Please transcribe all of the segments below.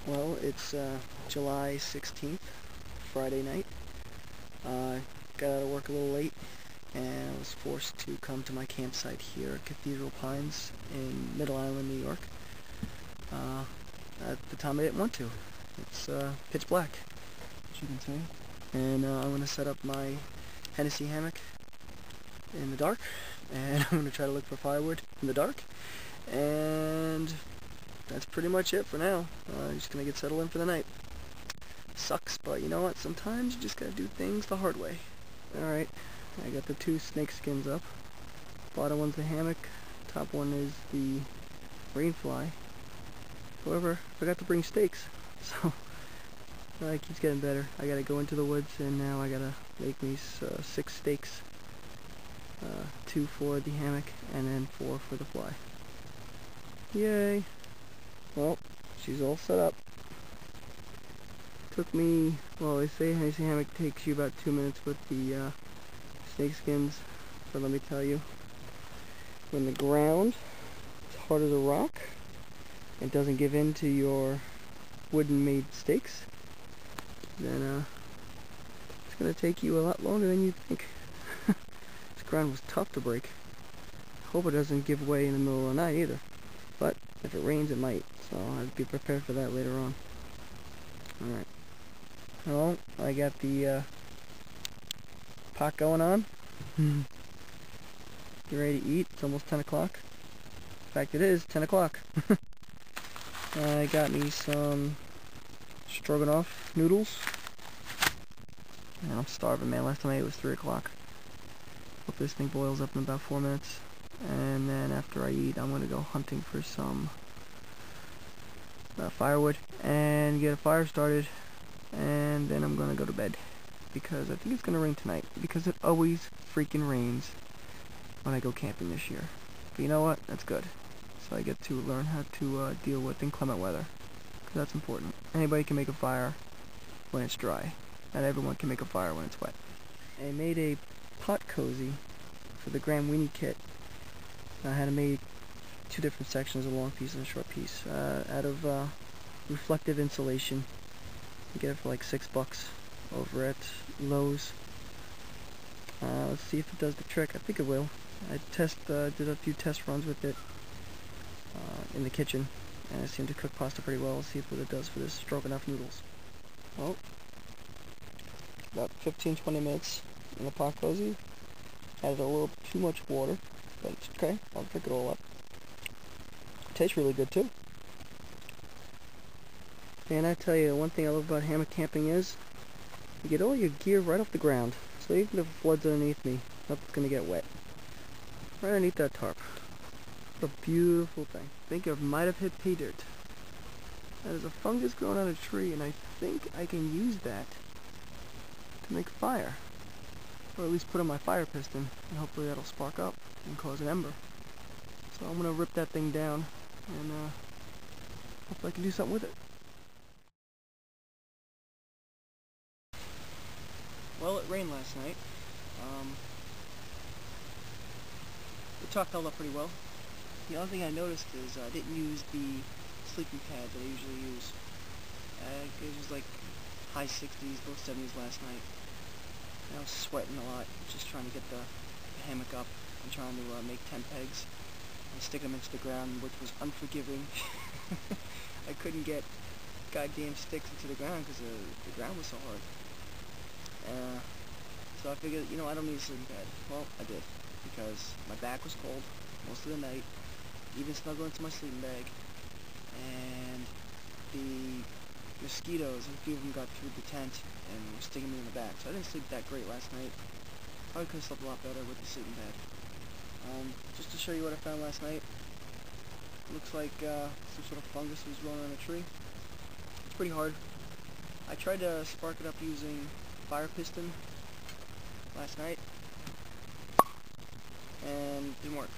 Well, it's July 16th, Friday night. Got out of work a little late and I was forced to come to my campsite here at Cathedral Pines in Middle Island, New York. At the time I didn't want to. It's pitch black, as you can see. And I'm going to set up my Hennessy hammock in the dark, and I'm going to try to look for firewood in the dark. And that's pretty much it for now. I'm just going to get settled in for the night. Sucks, but you know what? Sometimes you just got to do things the hard way. Alright, I got the two snake skins up. Bottom one's the hammock, top one is the rainfly. However, I forgot to bring stakes, so it keeps getting better. I gotta go into the woods and now I gotta make me 6 stakes. 2 for the hammock and then 4 for the fly. Yay! Well, she's all set up. Took me, well, they say Hennessy hammock takes you about 2 minutes with the snake skins, but let me tell you, when the ground is hard as a rock and doesn't give in to your wooden made stakes, then it's going to take you a lot longer than you think. This ground was tough to break. Hope it doesn't give way in the middle of the night either, but if it rains it might, so I'd be prepared for that later on. Alright. Well, I got the pot going on. Get ready to eat. It's almost 10 o'clock. In fact, it is 10 o'clock. I got me some stroganoff noodles. And I'm starving, man. Last time I ate was 3 o'clock. Hope this thing boils up in about 4 minutes. And then after I eat, I'm going to go hunting for some firewood and get a fire started. And then I'm going to go to bed, because I think it's going to rain tonight, because it always freaking rains when I go camping this year. But you know what? That's good. So I get to learn how to deal with inclement weather, because that's important. Anybody can make a fire when it's dry. Not everyone can make a fire when it's wet. I made a pot cozy for the Graham Weenie kit. I had to make 2 different sections, a long piece and a short piece, out of reflective insulation. You get it for like $6 over at Lowe's. Let's see if it does the trick. I think it will. I did a few test runs with it in the kitchen, and it seemed to cook pasta pretty well. Let's see what it does for this stroganoff noodles. Well, about 15-20 minutes in the pot cozy. Added a little too much water, but it's okay. I'll drink it all up. It tastes really good too. And I tell you, one thing I love about hammock camping is you get all your gear right off the ground. So even if it floods underneath me, nothing's going to get wet. Right underneath that tarp. What a beautiful thing. I think it might have hit pay dirt. That is a fungus growing on a tree, and I think I can use that to make fire. Or at least put on my fire piston, and hopefully that'll spark up and cause an ember. So I'm going to rip that thing down, and hopefully I can do something with it. Well, it rained last night. The top held up pretty well. The only thing I noticed is I didn't use the sleeping pad that I usually use. It was like high 60s, low 70s last night. And I was sweating a lot, just trying to get the hammock up. I'm trying to make tent pegs and stick them into the ground, which was unforgiving. I couldn't get goddamn sticks into the ground because the ground was so hard. So I figured, you know, I don't need a sleeping pad. Well, I did, because my back was cold most of the night, even snuggle into my sleeping bag, and the mosquitoes, a few of them got through the tent and were stinging me in the back, so I didn't sleep that great last night. Probably could have slept a lot better with the sleeping pad. Just to show you what I found last night, looks like some sort of fungus was growing on a tree. It's pretty hard. I tried to spark it up using fire piston last night, and it didn't work.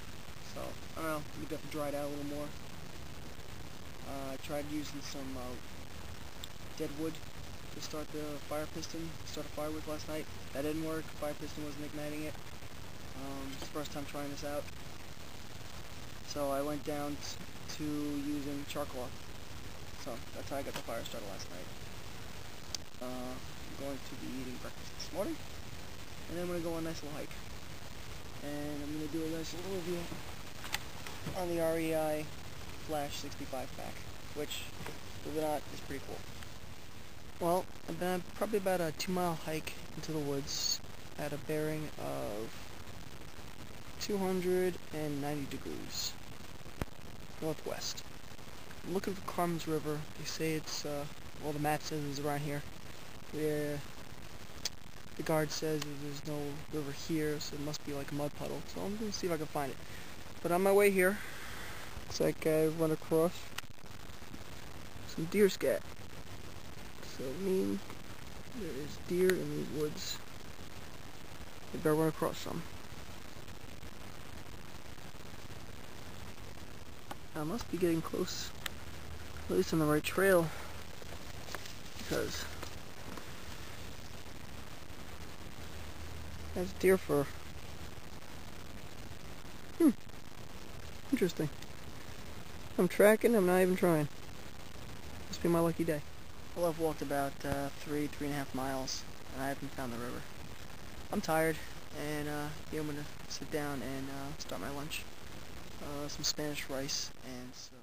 So, I don't know, maybe I have to dry it out a little more. I tried using some dead wood to start the fire piston, start a fire with last night. That didn't work. Fire piston wasn't igniting it. It's the first time trying this out. So I went down to using charcoal. So that's how I got the fire started last night. I'm going to be eating breakfast this morning, and then I'm going to go on a nice little hike. And I'm going to do a nice little review on the REI Flash 65 pack, which, believe it or not, is pretty cool. Well, I've been probably about a 2-mile hike into the woods at a bearing of 290 degrees northwest. I'm looking for Carmen's River. They say it's, well, the map says it's around here. The guard says that there's no river here, so it must be like a mud puddle. So I'm going to see if I can find it. But on my way here, looks like I run across some deer scat. So it means there is deer in these woods. I better run across some. I must be getting close, at least on the right trail, because that's deer fur. Interesting. I'm tracking, I'm not even trying. Must be my lucky day. Well, I've walked about 3.5 miles, and I haven't found the river. I'm tired, and I'm going to sit down and start my lunch. Some Spanish rice and some